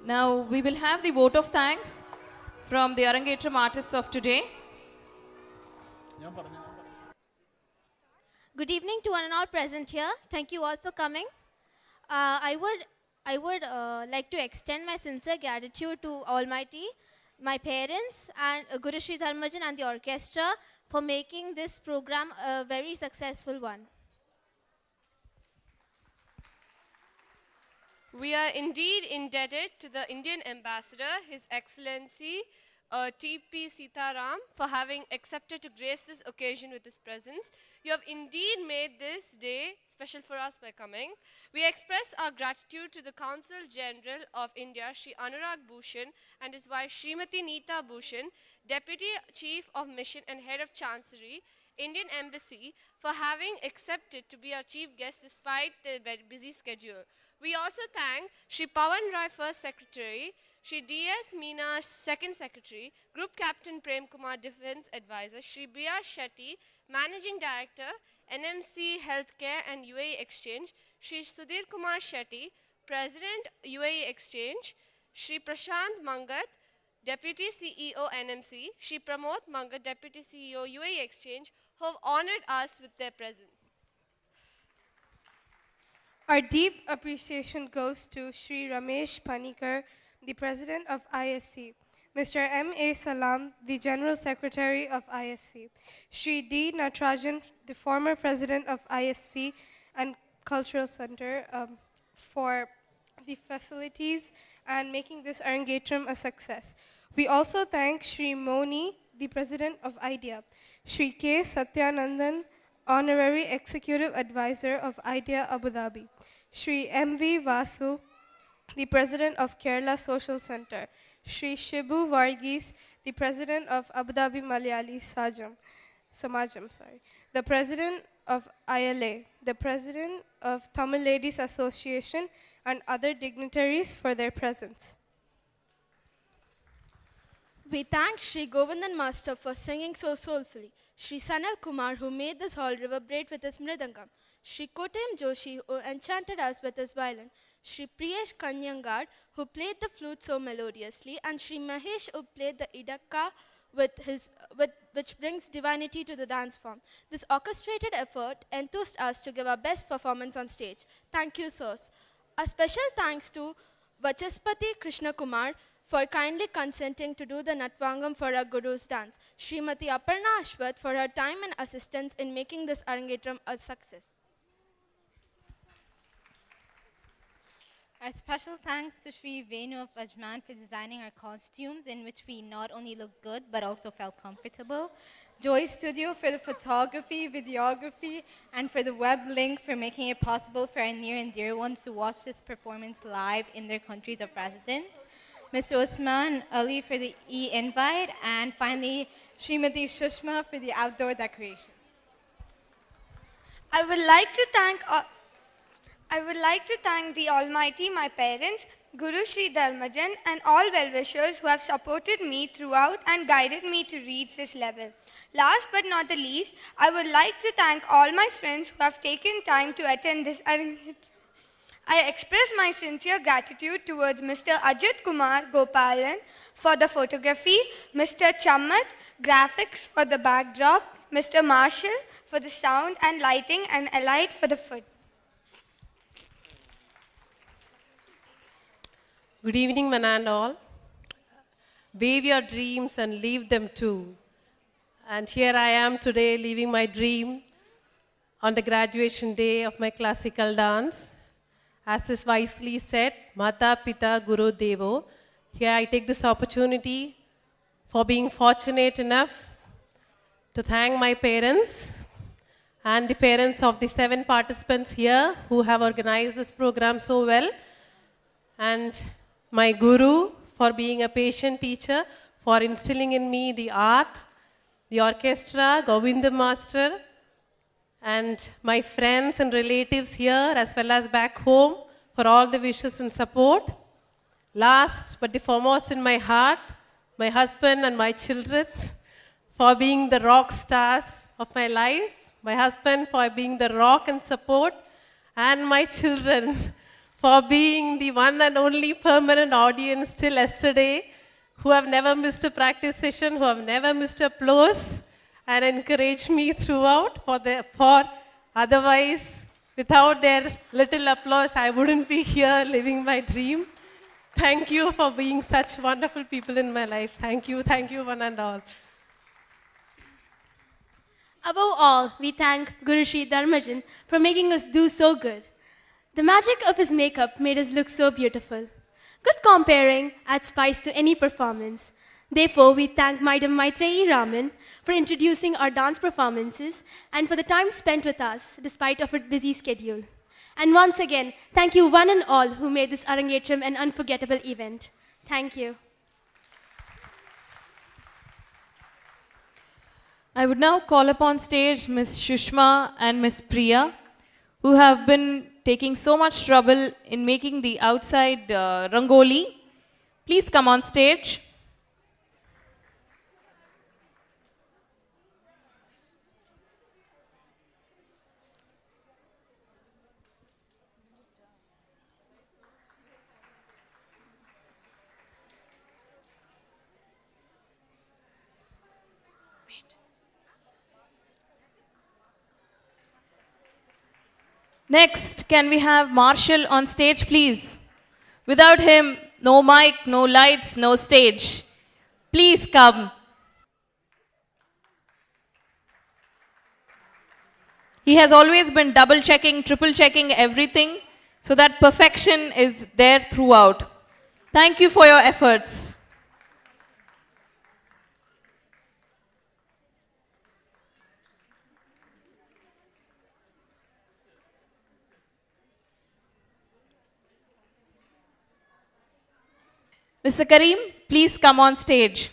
Now we will have the vote of thanks from the Arangetram artists of today. Good evening to one and all present here. Thank you all for coming. I would like to extend my sincere gratitude to Almighty, my parents, and Guru Sri Dharmajan and the orchestra for making this program a very successful one. We are indeed indebted to the Indian Ambassador, His Excellency T.P. Sitaram, for having accepted to grace this occasion with his presence. You have indeed made this day special for us by coming. We express our gratitude to the Consul General of India, Sri Anurag Bhushan, and his wife Srimati Neeta Bhushan, Deputy Chief of Mission and Head of Chancery, Indian Embassy, for having accepted to be our chief guest despite their very busy schedule. We also thank Sri Pawan Rai, First Secretary, Sri D.S. Meena, Second Secretary, Group Captain Prem Kumar, Defense Advisor, Sri B.R. Shetty, Managing Director, NMC Healthcare and UAE Exchange, Sri Sudhir Kumar Shetty, President UAE Exchange, Sri Prashant Mangat, Deputy CEO NMC, Sri Pramod Mangat, Deputy CEO UAE Exchange, who have honored us with their presence. Our deep appreciation goes to Sri Ramesh Panikar, the President of ISC, Mr. M.A. Salam, the General Secretary of ISC, Sri D. Natarajan, the former President of ISC and Cultural Center, for the facilities and making this Arangetram a success. We also thank Sri Moni, the President of IDEA, Sri K. Satyanandan, Honorary Executive Advisor of IDEA Abu Dhabi, Sri M.V. Vasu, the President of Kerala Social Center, Sri Shibu Varghese, the President of Abu Dhabi Malayali Samajam, the President of ILA, the President of Tamil Ladies Association, and other dignitaries for their presence. We thank Sri Govindan Master for singing so soulfully, Sri Sanal Kumar, who made this hall reverberate with his mridangam, Sri Kotem Joshi, who enchanted us with his violin, Sri Priyesh Kanyangad, who played the flute so melodiously, and Sri Mahesh, who played the idakka which brings divinity to the dance form. This orchestrated effort enthused us to give our best performance on stage. Thank you, sirs. A special thanks to Vachaspati Krishna Kumar for kindly consenting to do the Natvangam for our Guru's dance, Srimati Aparna Ashwath for her time and assistance in making this Arangetram a success. Our special thanks to Sri Venu of Ajman for designing our costumes in which we not only looked good but also felt comfortable. Joy Studio for the photography, videography, and for the web link for making it possible for our near and dear ones to watch this performance live in their countries of residence. Mr. Usman Ali for the e-invite, and finally Srimati Shushma for the outdoor decoration. I would like to thank the Almighty, my parents, Guru Sri Dharmajan, and all well-wishers who have supported me throughout and guided me to reach this level. Last but not the least, I would like to thank all my friends who have taken time to attend this Arangetram. I express my sincere gratitude towards Mr. Ajit Kumar Gopalan for the photography, Mr. Chammat, graphics for the backdrop, Mr. Marshall for the sound and lighting, and Elite for the food. Good evening, one and all. Wave your dreams and leave them too. And here I am today living my dream on the graduation day of my classical dance. As is wisely said, Mata Pita Guru Devo. Here I take this opportunity for being fortunate enough to thank my parents and the parents of the 7 participants here who have organized this program so well, and my guru for being a patient teacher, for instilling in me the art, the orchestra, Govinda Master, and my friends and relatives here as well as back home for all the wishes and support. Last but the foremost in my heart, my husband and my children for being the rock stars of my life, my husband for being the rock and support, and my children for being the one and only permanent audience till yesterday, who have never missed a practice session, who have never missed applause, and encouraged me throughout. For otherwise, without their little applause, I wouldn't be here living my dream. Thank you for being such wonderful people in my life. Thank you, one and all. Above all, we thank Guru Sri Dharmajan for making us do so good. The magic of his makeup made us look so beautiful. Good comparing adds spice to any performance. Therefore, we thank Madam Maitreyi Raman for introducing our dance performances and for the time spent with us despite of her busy schedule. And once again, thank you one and all who made this Arangetram an unforgettable event. Thank you. I would now call upon stage Ms. Shushma and Ms. Priya, who have been taking so much trouble in making the outside rangoli. Please come on stage. Next, can we have Marshall on stage, please? Without him, no mic, no lights, no stage. Please come. He has always been double checking, triple checking everything so that perfection is there throughout. Thank you for your efforts. Mr. Kareem, please come on stage.